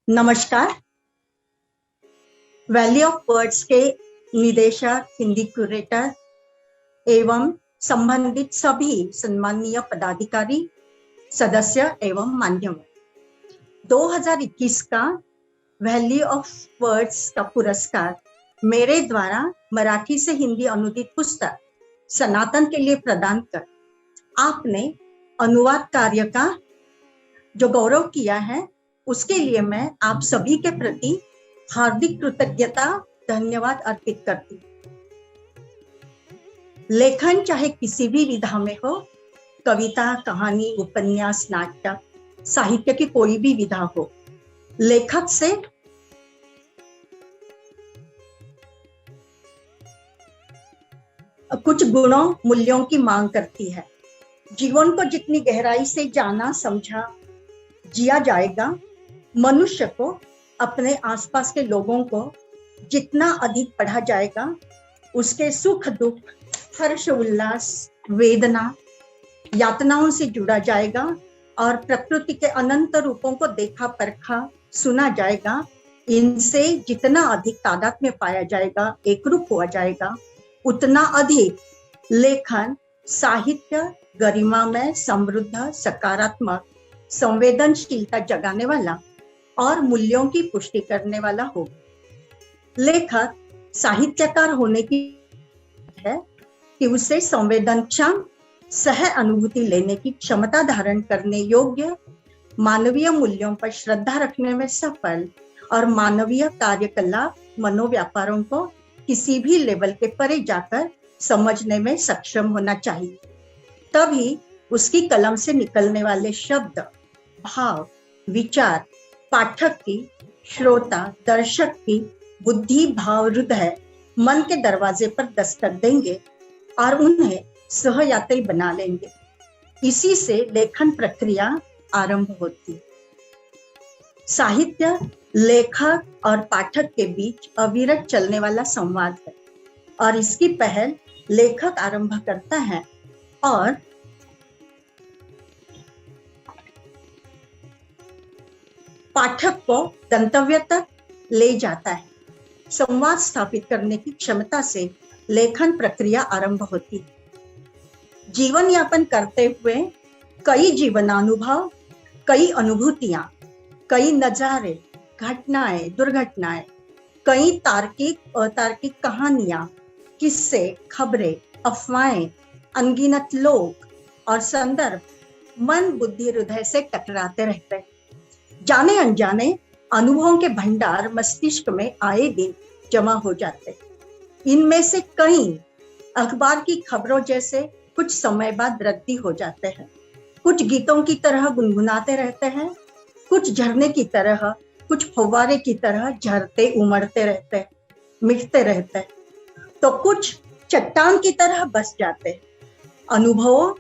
नमस्कार। Valley of words के निदेशक, हिंदी क्यूरेटर एवं संबंधित सभी सम्माननीय पदाधिकारी, सदस्य एवं मान्यवर, 2021 का वैली ऑफ वर्ड्स का पुरस्कार मेरे द्वारा मराठी से हिंदी अनुदित पुस्तक सनातन के लिए प्रदान कर आपने अनुवाद कार्य का जो गौरव किया है, उसके लिए मैं आप सभी के प्रति हार्दिक कृतज्ञता धन्यवाद अर्पित करती हूँ। लेखन चाहे किसी भी विधा में हो, कविता, कहानी, उपन्यास, नाटक, साहित्य की कोई भी विधा हो, लेखक से कुछ गुणों, मूल्यों की मांग करती है। जीवन को जितनी गहराई से जाना, समझा, जिया जाएगा, मनुष्य को, अपने आसपास के लोगों को जितना अधिक पढ़ा जाएगा, उसके सुख दुख, हर्ष उल्लास, वेदना, यातनाओं से जुड़ा जाएगा और प्रकृति के अनंत रूपों को देखा, परखा, सुना जाएगा। इनसे जितना अधिक तादाद में पाया जाएगा, एक रूप हुआ जाएगा, उतना अधिक लेखन, साहित्य गरिमामय, समृद्ध, सकारात्मक, संवेदनशीलता जगाने वाला और मूल्यों की पुष्टि करने वाला हो। लेखक साहित्यकार होने की है कि उसे संवेदनक्षम, सह अनुभूति लेने की क्षमता धारण करने योग्य, मानवीय मूल्यों पर श्रद्धा रखने में सफल और मानवीय कार्यकलाप, मनोव्यापारों को किसी भी लेवल के परे जाकर समझने में सक्षम होना चाहिए। तभी उसकी कलम से निकलने वाले शब्द, भाव, विचार पाठक की, श्रोता, दर्शक की बुद्धि, भाव, हृदय, मन के दरवाजे पर दस्तक देंगे और उन्हें सहयात्री बना लेंगे। इसी से लेखन प्रक्रिया आरंभ होती है। साहित्य लेखक और पाठक के बीच अविरत चलने वाला संवाद है और इसकी पहल लेखक आरंभ करता है और पाठक को गंतव्य तक ले जाता है। संवाद स्थापित करने की क्षमता से लेखन प्रक्रिया आरंभ होती है। जीवन यापन करते हुए कई जीवनानुभव, कई अनुभूतियां, कई नजारे, घटनाएं, दुर्घटनाएं, कई तार्किक अतार्किक कहानियां, किस्से, खबरें, अफवाहें, अनगिनत लोग और संदर्भ मन, बुद्धि, हृदय से टकराते रहते हैं। जाने अनजाने अनुभवों के भंडार मस्तिष्क में आए दिन जमा हो जाते हैं। इनमें से कई अखबार की खबरों जैसे कुछ समय बाद रद्दी हो जाते हैं, कुछ गीतों की तरह गुनगुनाते रहते हैं, कुछ झरने की तरह, कुछ फव्वारे की तरह झरते उमड़ते रहते हैं, मिटते रहते हैं, तो कुछ चट्टान की तरह बस जाते हैं। अनुभवों,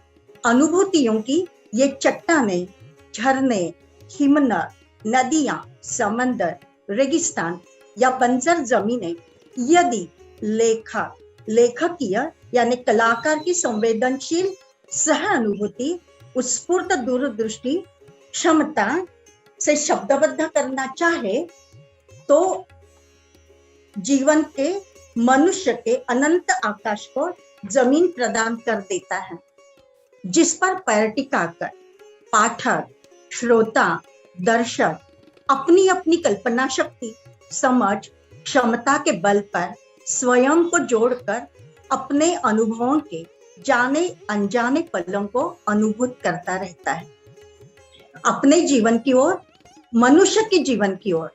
अनुभूतियों की ये चट्टानें, झरने, हिमनद, नदियां, समंदर, रेगिस्तान या बंजर जमीनें यदि लेखकीय यानी कलाकार की संवेदनशील सह अनुभूति, उत्स्फूर्त दूरदृष्टि क्षमता से शब्दबद्ध करना चाहे तो जीवन के, मनुष्य के अनंत आकाश को जमीन प्रदान कर देता है, जिस पर पैर टिकाकर पाठक, श्रोता, दर्शक अपनी अपनी कल्पना शक्ति, समझ, क्षमता के बल पर स्वयं को जोड़कर अपने अनुभवों के जाने अनजाने पलों को अनुभूत करता रहता है। अपने जीवन की ओर, मनुष्य के जीवन की ओर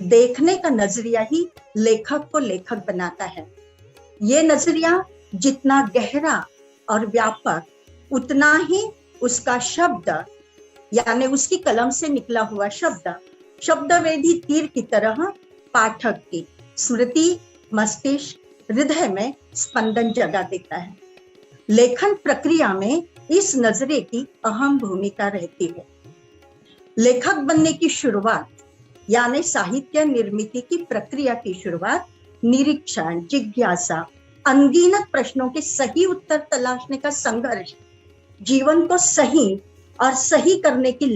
देखने का नजरिया ही लेखक को लेखक बनाता है। ये नजरिया जितना गहरा और व्यापक, उतना ही उसका शब्द यानी उसकी कलम से निकला हुआ शब्द शब्दवेदी तीर की तरह पाठक की स्मृति, मस्तिष्क, हृदय में स्पंदन जगा देता है। लेखन प्रक्रिया में इस नजरिए की अहम भूमिका रहती है। लेखक बनने की शुरुआत यानी साहित्य निर्मिति की प्रक्रिया की शुरुआत निरीक्षण, जिज्ञासा, अनगिनत प्रश्नों के सही उत्तर तलाशने का संघर्ष, जीवन को सही और सही करने की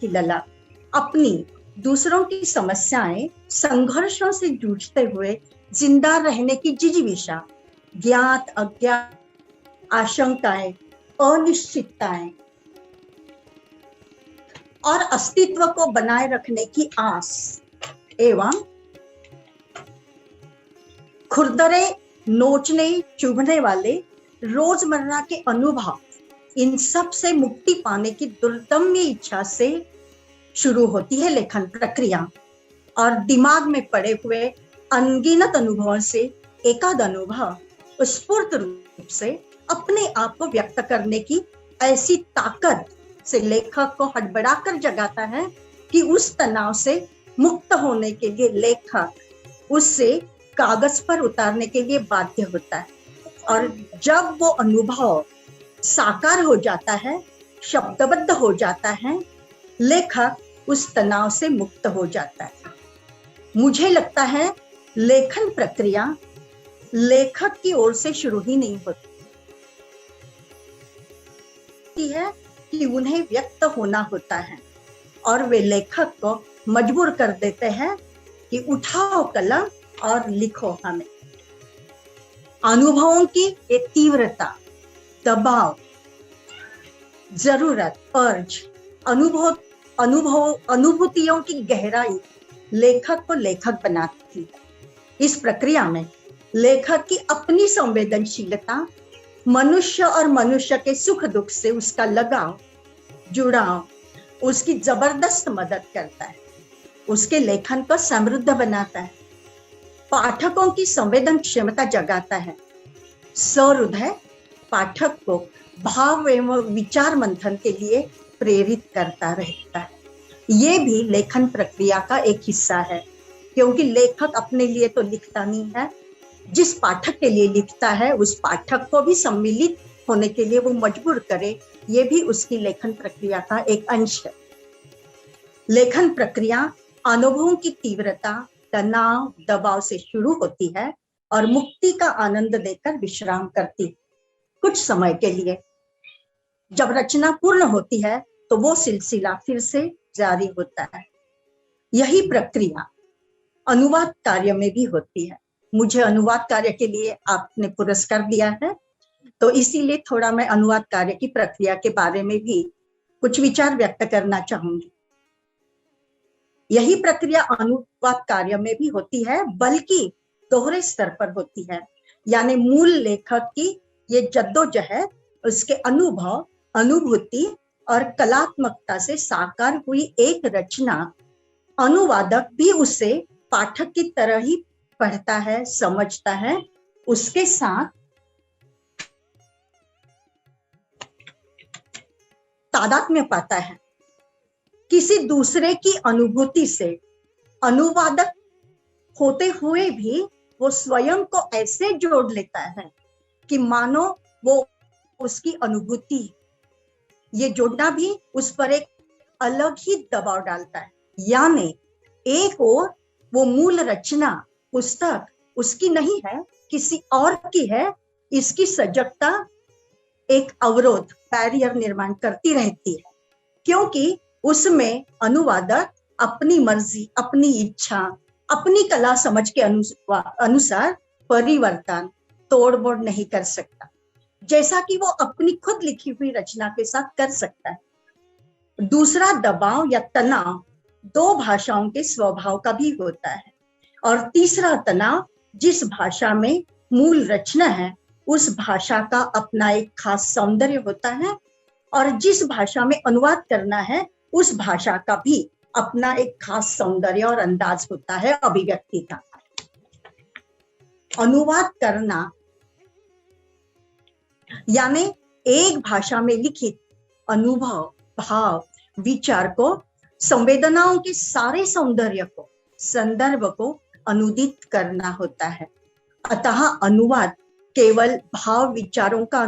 ललक अपनी दूसरों की समस्याएं संघर्षों से जूझते हुए जिंदा रहने की जिजीविषा, ज्ञात अज्ञात आशंकाएं, अनिश्चितताएं और अस्तित्व को बनाए रखने की आस एवं खुरदरे नोचने चुभने वाले रोजमर्रा के अनुभव, इन सब से मुक्ति पाने की दुर्दम्य इच्छा से शुरू होती है लेखन प्रक्रिया। और दिमाग में पड़े हुए अनगिनत अनुभवों से एकाध अनुभव स्फूर्त रूप से अपने आप को व्यक्त करने की ऐसी ताकत से लेखक को हड़बड़ाकर जगाता है कि उस तनाव से मुक्त होने के लिए लेखक उससे कागज पर उतारने के लिए बाध्य होता है। और जब वो अनुभव साकार हो जाता है, शब्दबद्ध हो जाता है, लेखक उस तनाव से मुक्त हो जाता है। मुझे लगता है लेखन प्रक्रिया लेखक की ओर से शुरू ही नहीं होती है कि उन्हें व्यक्त होना होता है और वे लेखक को मजबूर कर देते हैं कि उठाओ कलम और लिखो हमें। अनुभवों की एक तीव्रता, दबाव, जरूरत, अर्ज, अनुभूतियों की गहराई लेखक को लेखक बनाती है। इस प्रक्रिया में लेखक की अपनी संवेदनशीलता मनुष्य और मनुष्य के सुख दुख से उसका लगाव, जुड़ाव उसकी जबरदस्त मदद करता है, उसके लेखन को समृद्ध बनाता है, पाठकों की संवेदन क्षमता जगाता है, सहृदय पाठक को भाव एवं विचार मंथन के लिए प्रेरित करता रहता है। ये भी लेखन प्रक्रिया का एक हिस्सा है, क्योंकि लेखक अपने लिए तो लिखता नहीं है, जिस पाठक के लिए लिखता है उस पाठक को भी सम्मिलित होने के लिए वो मजबूर करे, ये भी उसकी लेखन प्रक्रिया का एक अंश है। लेखन प्रक्रिया अनुभवों की तीव्रता, तनाव, दबाव से शुरू होती है और मुक्ति का आनंद देकर विश्राम करती कुछ समय के लिए। जब रचना पूर्ण होती है तो वो सिलसिला फिर से जारी होता है। यही प्रक्रिया अनुवाद कार्य में भी होती है। मुझे अनुवाद कार्य के लिए आपने पुरस्कार दिया है, तो इसीलिए थोड़ा मैं अनुवाद कार्य की प्रक्रिया के बारे में भी कुछ विचार व्यक्त करना चाहूंगी। यही प्रक्रिया अनुवाद कार्य में भी होती है, बल्कि दोहरे स्तर पर होती है। यानी मूल लेखक की ये जद्दोजहद, उसके अनुभव, अनुभूति और कलात्मकता से साकार हुई एक रचना, अनुवादक भी उसे पाठक की तरह ही पढ़ता है, समझता है, उसके साथ तादात्म्य पाता है। किसी दूसरे की अनुभूति से अनुवादक होते हुए भी वो स्वयं को ऐसे जोड़ लेता है कि मानो वो उसकी अनुभूति। ये जोड़ना भी उस पर एक अलग ही दबाव डालता है। यानी एक ओर वो मूल रचना, पुस्तक उसकी नहीं है, किसी और की है, इसकी सजगता एक अवरोध, बैरियर निर्माण करती रहती है, क्योंकि उसमें अनुवादक अपनी मर्जी, अपनी इच्छा, अपनी कला समझ के अनुसार परिवर्तन, तोड़मोड़ नहीं कर सकता, जैसा कि वो अपनी खुद लिखी हुई रचना के साथ कर सकता है। दूसरा दबाव या तनाव दो भाषाओं के स्वभाव का भी होता है, और तीसरा तनाव जिस भाषा में मूल रचना है उस भाषा का अपना एक खास सौंदर्य होता है, और जिस भाषा में अनुवाद करना है उस भाषा का भी अपना एक खास सौंदर्य और अंदाज होता है अभिव्यक्ति का। अनुवाद करना यानी एक भाषा में लिखित अनुभव, भाव, विचार को, संवेदनाओं के सारे सौंदर्य को, संदर्भ को अनुदित करना होता है। अतः अनुवाद केवल भाव विचारों का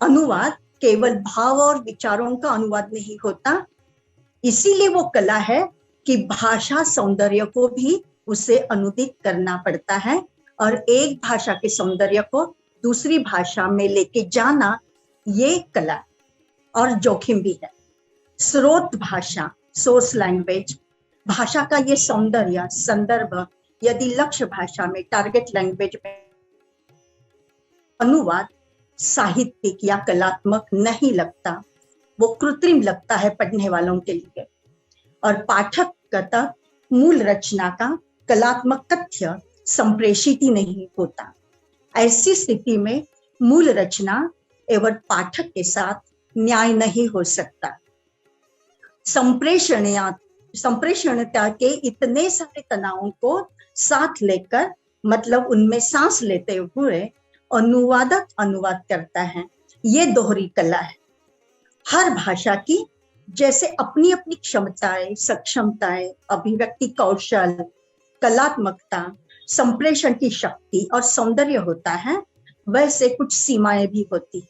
अनुवाद केवल भाव और विचारों का अनुवाद नहीं होता। इसीलिए वो कला है कि भाषा सौंदर्य को भी उसे अनुदित करना पड़ता है, और एक भाषा के सौंदर्य को दूसरी भाषा में लेके जाना ये कला और जोखिम भी है। स्रोत भाषा, सोर्स लैंग्वेज, भाषा का ये सौंदर्य, संदर्भ यदि लक्ष्य भाषा में, टारगेट लैंग्वेज में अनुवाद साहित्यिक या कलात्मक नहीं लगता, वो कृत्रिम लगता है पढ़ने वालों के लिए, और पाठक तक मूल रचना का कलात्मक तथ्य संप्रेषित ही नहीं होता। ऐसी स्थिति में मूल रचना एवं पाठक के साथ न्याय नहीं हो सकता। संप्रेषणता के इतने सारे तनावों को साथ लेकर, मतलब उनमें सांस लेते हुए अनुवादक अनुवाद करता है। ये दोहरी कला है। हर भाषा की जैसे अपनी अपनी क्षमताएं, सक्षमताएं, अभिव्यक्ति कौशल, कलात्मकता, संप्रेषण की शक्ति और सौंदर्य होता है, वैसे कुछ सीमाएं भी होती।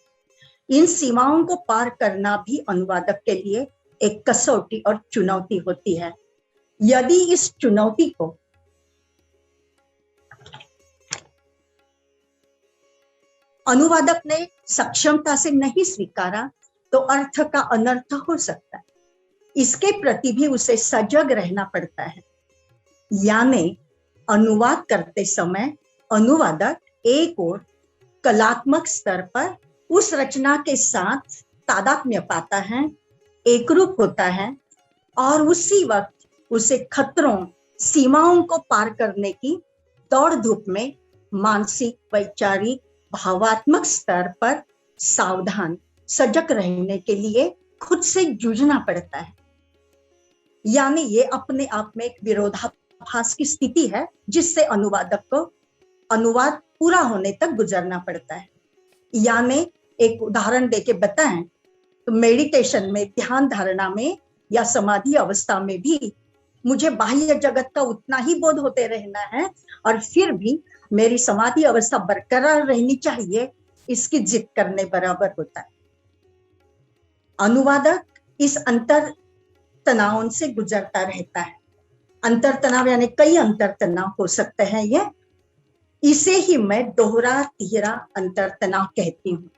इन सीमाओं को पार करना भी अनुवादक के लिए एक कसौटी और चुनौती होती है। यदि इस चुनौती को अनुवादक ने सक्षमता से नहीं स्वीकारा तो अर्थ का अनर्थ हो सकता है। इसके प्रति भी उसे सजग रहना पड़ता है। यानी अनुवाद करते समय अनुवादक एक और कलात्मक स्तर पर उस रचना के साथ तादात्म्य पाता है, एकरूप होता है, और उसी वक्त उसे खतरों, सीमाओं को पार करने की दौड़ धूप में मानसिक, वैचारिक, भावात्मक स्तर पर सावधान, सजग रहने के लिए खुद से जूझना पड़ता है। यानी ये अपने आप में एक विरोधाभास की स्थिति है, जिससे अनुवादक को अनुवाद पूरा होने तक गुजरना पड़ता है। यानी एक उदाहरण देके बताएं तो मेडिटेशन में, ध्यान धारणा में या समाधि अवस्था में भी मुझे बाह्य जगत का उतना ही बोध होते रहना है, और फिर भी मेरी समाधि अवस्था बरकरार रहनी चाहिए, इसकी जिद करने बराबर होता है। अनुवादक इस अंतर तनाव से गुजरता रहता है। अंतर तनाव यानी कई अंतर तनाव हो सकते हैं ये, इसे ही मैं दोहरा तिहरा अंतर तनाव कहती हूँ।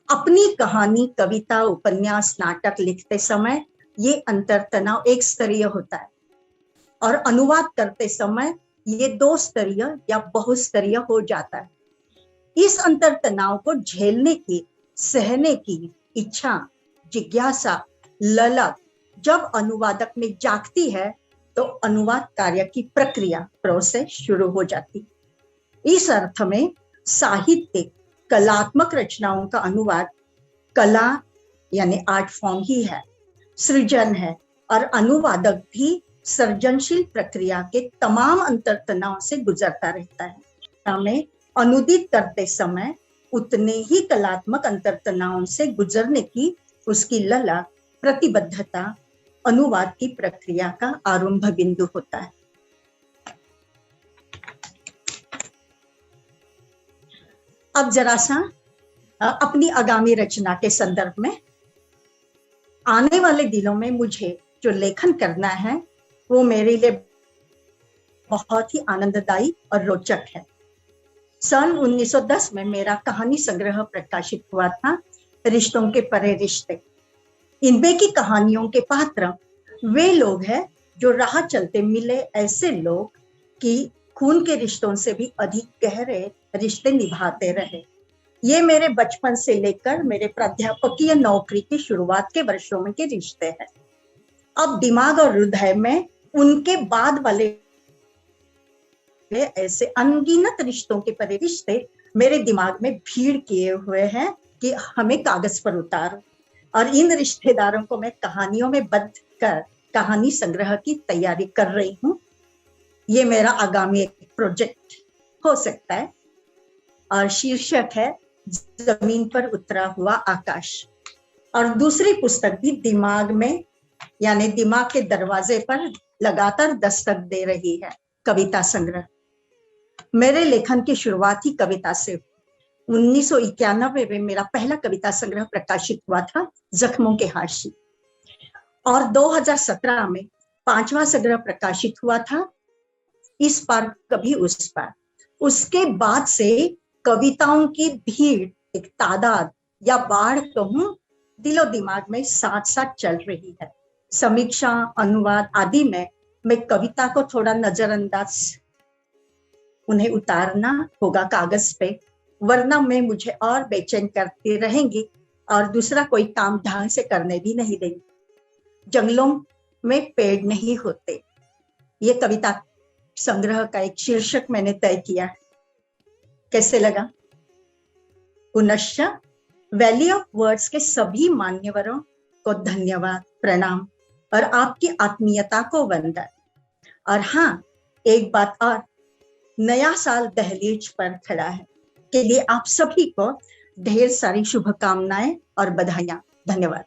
अपनी कहानी, कविता, उपन्यास, नाटक लिखते समय ये अंतर तनाव एक स्तरीय होता है, और अनुवाद करते समय ये दो स्तरीय या बहुस्तरीय हो जाता है। इस अंतर तनाव को झेलने की, सहने की इच्छा, जिज्ञासा, ललक जब अनुवादक में जागती है तो अनुवाद कार्य की प्रक्रिया, प्रोसेस शुरू हो जाती। इस अर्थ में साहित्यिक, कलात्मक रचनाओं का अनुवाद कला यानी आर्ट फॉर्म ही है, सृजन है, और अनुवादक भी सर्जनशील प्रक्रिया के तमाम अंतर तनाव से गुजरता रहता है। हमें अनुदित करते समय उतने ही कलात्मक अंतर तनाव से गुजरने की उसकी ललक, प्रतिबद्धता अनुवाद की प्रक्रिया का आरंभ बिंदु होता है। अब जरा सा अपनी आगामी रचना के संदर्भ में, आने वाले दिनों में मुझे जो लेखन करना है वो मेरे लिए बहुत ही आनंददायी और रोचक है। सन 1910 में मेरा कहानी संग्रह प्रकाशित हुआ था, रिश्तों के परे रिश्ते। इनमें की कहानियों के पात्र वे लोग हैं जो राह चलते मिले ऐसे लोग कि खून के रिश्तों से भी अधिक गहरे रिश्ते निभाते रहे। ये मेरे बचपन से लेकर मेरे प्राध्यापकीय नौकरी की शुरुआत के वर्षों में के रिश्ते हैं। अब दिमाग और हृदय में उनके बाद वाले ऐसे अनगिनत रिश्तों के परे रिश्ते मेरे दिमाग में भीड़ किए हुए हैं कि हमें कागज पर उतारो, और इन रिश्तेदारों को मैं कहानियों में बद्ध कर कहानी संग्रह की तैयारी कर रही हूँ। ये मेरा आगामी एक प्रोजेक्ट हो सकता है, और शीर्षक है जमीन पर उतरा हुआ आकाश। और दूसरी पुस्तक भी दिमाग में, यानी दिमाग के दरवाजे पर लगातार दस्तक दे रही है, कविता संग्रह। मेरे लेखन की शुरुआत ही कविता से। 1991 में मेरा पहला कविता संग्रह प्रकाशित हुआ था, जख्मों के हाशी, और 2017 में 5वां संग्रह प्रकाशित हुआ था, इस पार कभी उस पार। उसके बाद से कविताओं की भीड़, एक तादाद या बाढ़ कहूं, दिलो दिमाग में साथ साथ चल रही है। समीक्षा, अनुवाद आदि में मैं कविता को थोड़ा नजरअंदाज, उन्हें उतारना होगा कागज पे, वरना मैं मुझे और बेचैन करती रहेंगी और दूसरा कोई काम ढंग से करने भी नहीं देंगी। जंगलों में पेड़ नहीं होते, ये कविता संग्रह का एक शीर्षक मैंने तय किया है। कैसे लगा? पुनश्च वैली ऑफ वर्ड्स के सभी मान्यवरों को धन्यवाद, प्रणाम और आपकी आत्मीयता को वंदन। और हाँ, एक बात और, नया साल दहलीज पर खड़ा है के लिए आप सभी को ढेर सारी शुभकामनाएं और बधाइयां। धन्यवाद।